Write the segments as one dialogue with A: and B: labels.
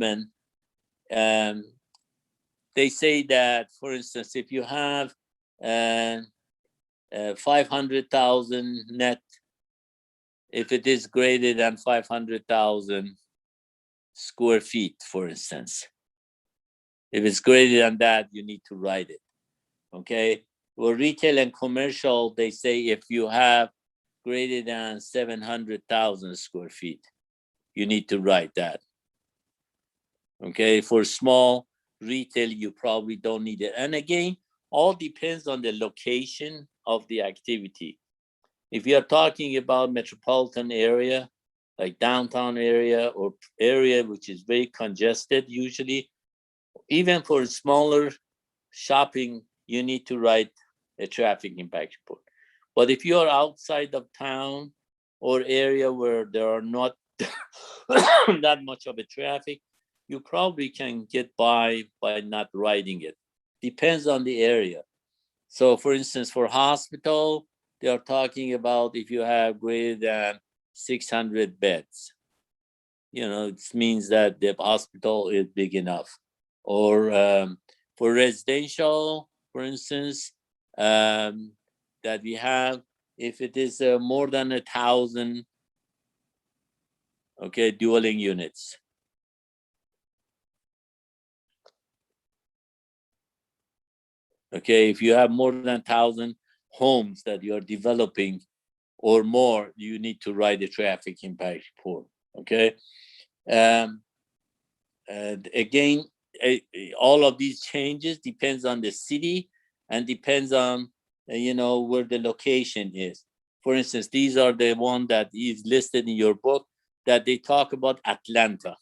A: development, they say that, for instance, if you have 500,000 net, if it is greater than 500,000 square feet, for instance, if it's greater than that, you need to write it. Okay. Well, retail and commercial, they say if you have greater than 700,000 square feet, you need to write that. Okay. For small retail, you probably don't need it. And again, all depends on the location of the activity. If you're talking about metropolitan area, like downtown area or area which is very congested, usually, even for smaller shopping, you need to write a traffic impact report. But if you are outside of town or area where there are not that much of a traffic, you probably can get by not writing it. Depends on the area. So for instance, for hospital, they are talking about if you have greater than 600 beds, it means that the hospital is big enough. Or for residential, for instance, that we have, if it is more than 1,000, okay, dwelling units. Okay, if you have more than 1,000 homes that you are developing or more, you need to write a traffic impact report. Okay. And again, all of these changes depends on the city and depends on where the location is. For instance, these are the one that is listed in your book that they talk about Atlanta.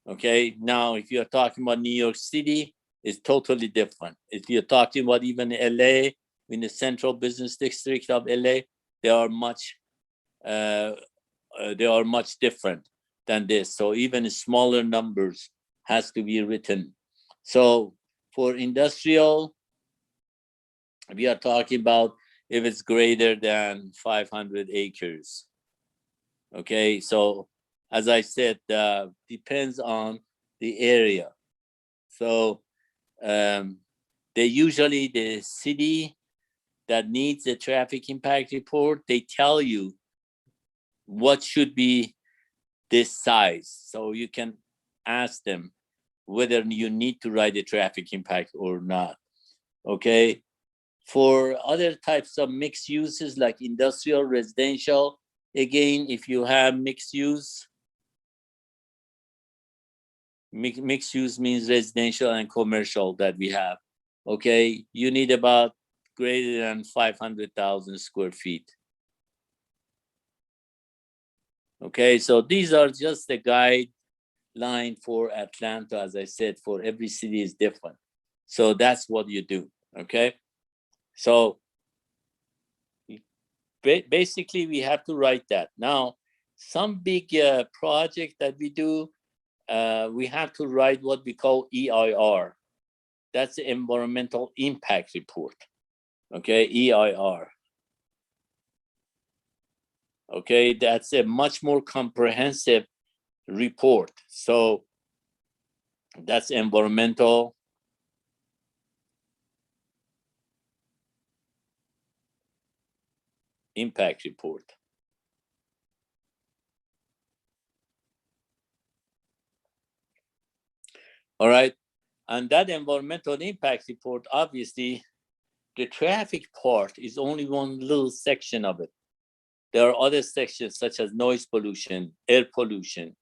A: Okay, now if you're talking about New York City, it's totally different. If you're talking about even LA, in the central business district of LA, they are much different than this. So even smaller numbers has to be written. So for industrial, we are talking about if it's greater than 500 acres. Okay, so as I said, depends on the area. So the city that needs a traffic impact report, they tell you what should be this size. So you can ask them whether you need to write a traffic impact or not. Okay. For other types of mixed uses like industrial, residential, again, if you have mixed use means residential and commercial that we have. Okay, you need about greater than 500,000 square feet. Okay, so these are just the guideline for Atlanta. As I said, for every city is different. So that's what you do. Okay, so basically we have to write that. Now, some big project that we do, we have to write what we call EIR. That's the environmental impact report. Okay, EIR. Okay, that's a much more comprehensive report. So that's environmental impact report. All right, and that environmental impact report, obviously, the traffic part is only one little section of it. There are other sections such as noise pollution, air pollution,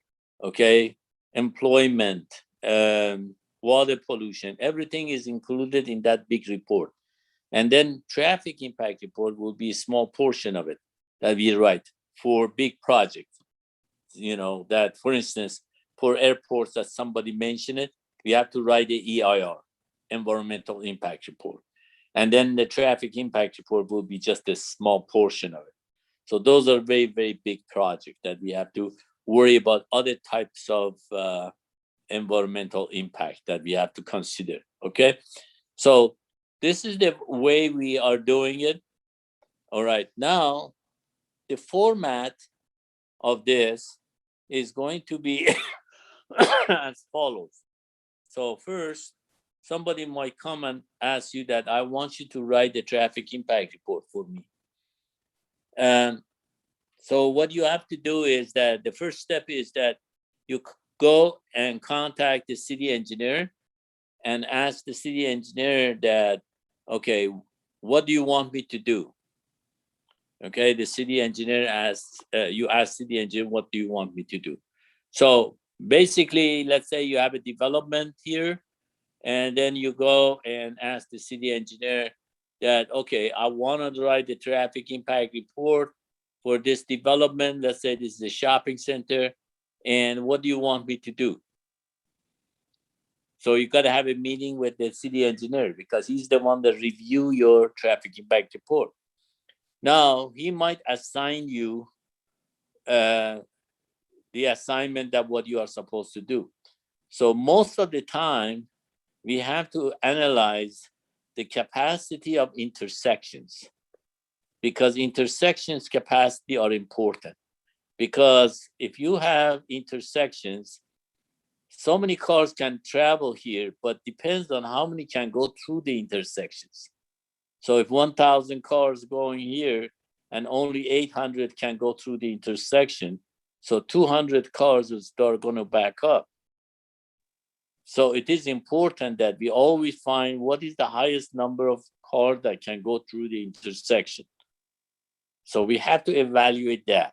A: okay, employment, water pollution. Everything is included in that big report. And then traffic impact report will be a small portion of it that we write for big projects. That, for instance, for airports that somebody mentioned it, we have to write the EIR, environmental impact report. And then the traffic impact report will be just a small portion of it. So those are very, very big projects that we have to worry about other types of environmental impact that we have to consider. Okay, so this is the way we are doing it. All right, now the format of this is going to be as follows. So first, somebody might come and ask you that I want you to write the traffic impact report for me. And so what you have to do is that the first step is that you go and contact the city engineer and ask the city engineer that, okay, what do you want me to do? Okay, the city engineer asks, you ask city engineer, what do you want me to do? So basically, let's say you have a development here, and then you go and ask the city engineer that, okay, I want to write the traffic impact report for this development. Let's say this is a shopping center, and what do you want me to do? So you got to have a meeting with the city engineer because he's the one that review your traffic impact report. Now he might assign you the assignment that what you are supposed to do. So most of the time, we have to analyze the capacity of intersections because intersections capacity are important. Because if you have intersections, so many cars can travel here, but depends on how many can go through the intersections. So if 1,000 cars going here and only 800 can go through the intersection, so 200 cars will start going to back up. So it is important that we always find what is the highest number of cars that can go through the intersection. So we have to evaluate that.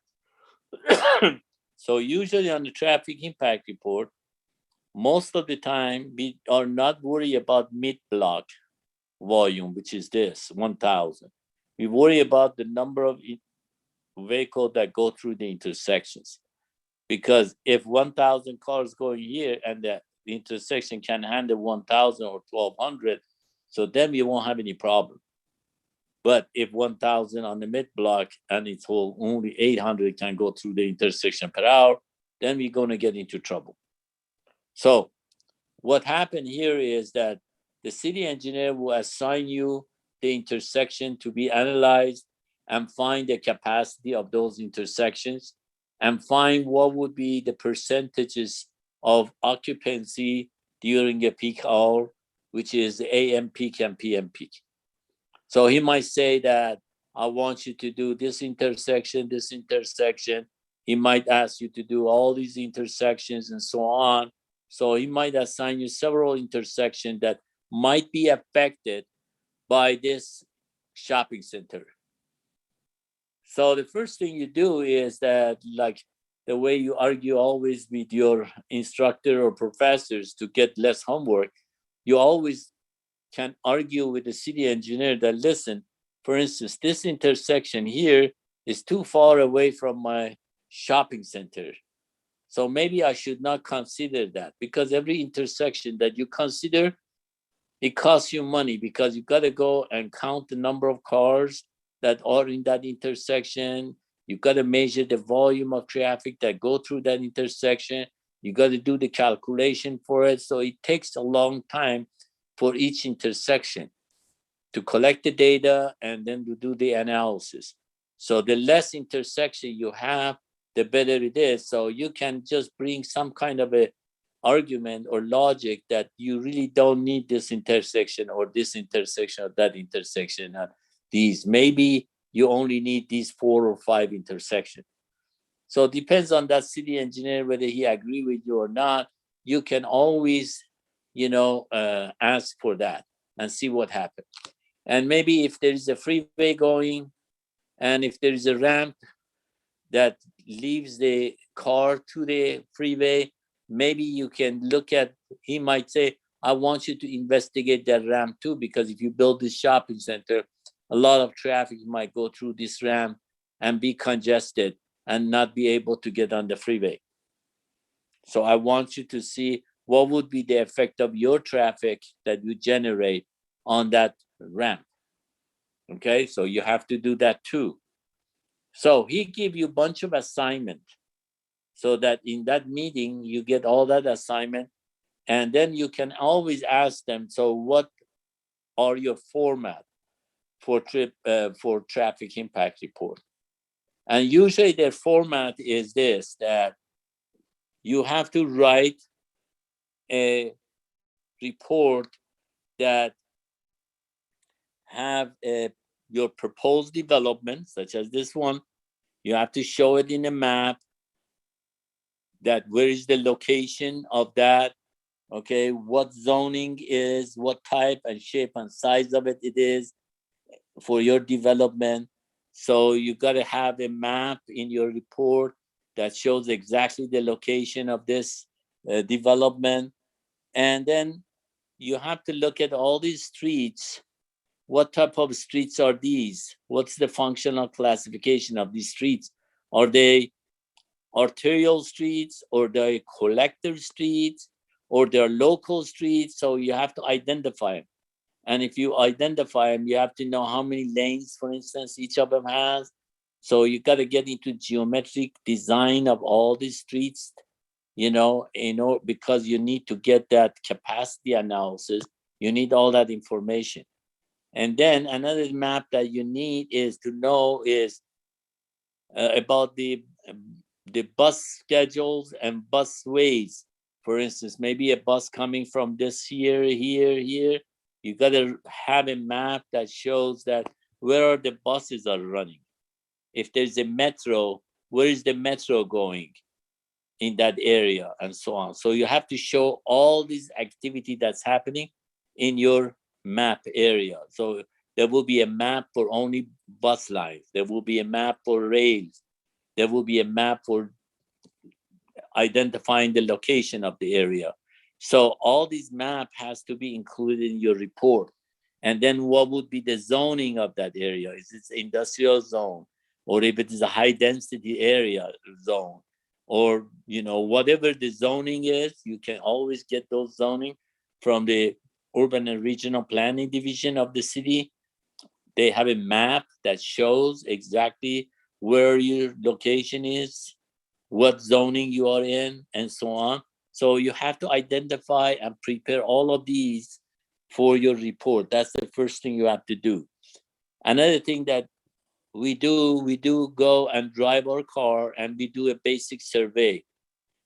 A: So usually on the traffic impact report, most of the time we are not worried about mid-block volume, which is this 1,000. We worry about the number of vehicles that go through the intersections. Because if 1,000 cars going here and the intersection can handle 1,000 or 1,200, so then we won't have any problem. But if 1,000 on the mid block and it's only 800 can go through the intersection per hour, then we're going to get into trouble. So what happened here is that the city engineer will assign you the intersection to be analyzed and find the capacity of those intersections and find what would be the percentages of occupancy during a peak hour, which is the AM peak and PM peak. So he might say that I want you to do this intersection. He might ask you to do all these intersections and so on. So he might assign you several intersections that might be affected by this shopping center. So the first thing you do is that, like the way you argue always with your instructor or professors to get less homework, you always can argue with the city engineer that, listen, for instance, this intersection here is too far away from my shopping center. So maybe I should not consider that, because every intersection that you consider, it costs you money because you got to go and count the number of cars that are in that intersection. You got to measure the volume of traffic that go through that intersection. You got to do the calculation for it. So it takes a long time for each intersection to collect the data and then to do the analysis. So the less intersection you have, the better it is. So you can just bring some kind of a argument or logic that you really don't need this intersection or this intersection or that intersection. These maybe you only need these 4 or 5 intersections. So it depends on that city engineer whether he agree with you or not. You can always, ask for that and see what happens. And maybe if there is a freeway going, and if there is a ramp that leaves the car to the freeway, maybe you can look at, he might say, I want you to investigate that ramp too, because if you build this shopping center, a lot of traffic might go through this ramp and be congested and not be able to get on the freeway. So I want you to see what would be the effect of your traffic that you generate on that ramp. Okay, so you have to do that too. So he give you a bunch of assignment so that in that meeting you get all that assignment, and then you can always ask them, so what are your format for traffic impact report? And usually their format is this, that you have to write a report that have your proposed development, such as this one. You have to show it in a map, that where is the location of that, okay, what zoning is, what type and shape and size of it is for your development. So you got to have a map in your report that shows exactly the location of this development. And then you have to look at all these streets. What type of streets are these? What's the functional classification of these streets? Are they arterial streets, or they're collector streets, or they're local streets? So you have to identify them. And if you identify them, you have to know how many lanes, for instance, each of them has. So you got to get into geometric design of all these streets, because you need to get that capacity analysis. You need all that information. And then another map that you need is to know is about the bus schedules and bus ways. For instance, maybe a bus coming from this here, you got to have a map that shows that where are the buses are running. If there's a metro, where is the metro going in that area, and so on. So you have to show all this activity that's happening in your map area. So there will be a map for only bus lines. There will be a map for rails. There will be a map for identifying the location of the area. So all these map has to be included in your report. And then what would be the zoning of that area? Is it industrial zone? Or if it is a high density area zone? Or, whatever the zoning is, you can always get those zoning from the urban and regional planning division of the city. They have a map that shows exactly where your location is, what zoning you are in, and so on. So you have to identify and prepare all of these for your report. That's the first thing you have to do. Another thing that we do go and drive our car, and we do a basic survey.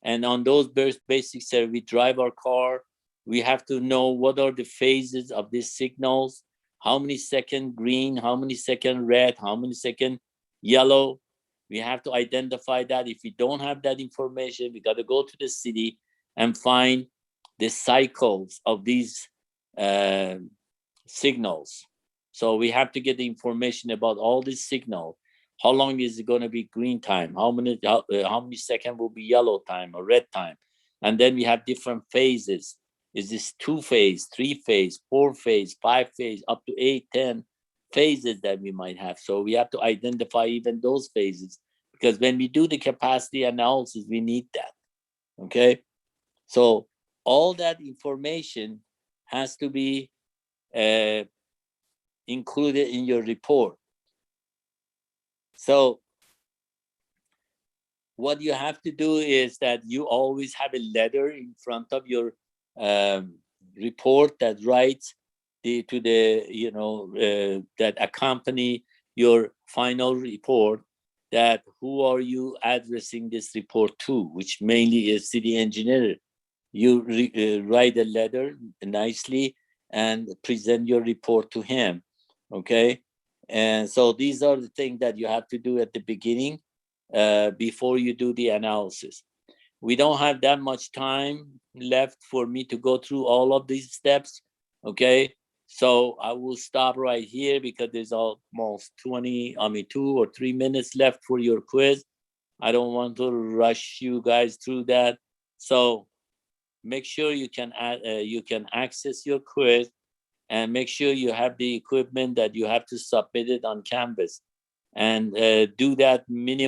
A: And on those basic survey, we drive our car. We have to know what are the phases of these signals, how many second green, how many second red, how many second yellow. We have to identify that. If we don't have that information, we got to go to the city and find the cycles of these signals. So we have to get the information about all these signals. How long is it going to be green time? How many seconds will be yellow time or red time? And then we have different phases. Is this 2-phase, 3-phase, 4-phase, 5-phase, up to 8, 10 phases that we might have? So we have to identify even those phases, because when we do the capacity analysis, we need that. Okay? So all that information has to be included in your report. So what you have to do is that you always have a letter in front of your report that writes that accompany your final report, that who are you addressing this report to, which mainly is city engineer. You write a letter nicely and present your report to him. Okay. And so these are the things that you have to do at the beginning before you do the analysis. We don't have that much time left for me to go through all of these steps. Okay. So I will stop right here, because there's almost 2 or 3 minutes left for your quiz. I don't want to rush you guys through that. So make sure you can access your quiz, and make sure you have the equipment that you have to submit it on Canvas, and do that minimum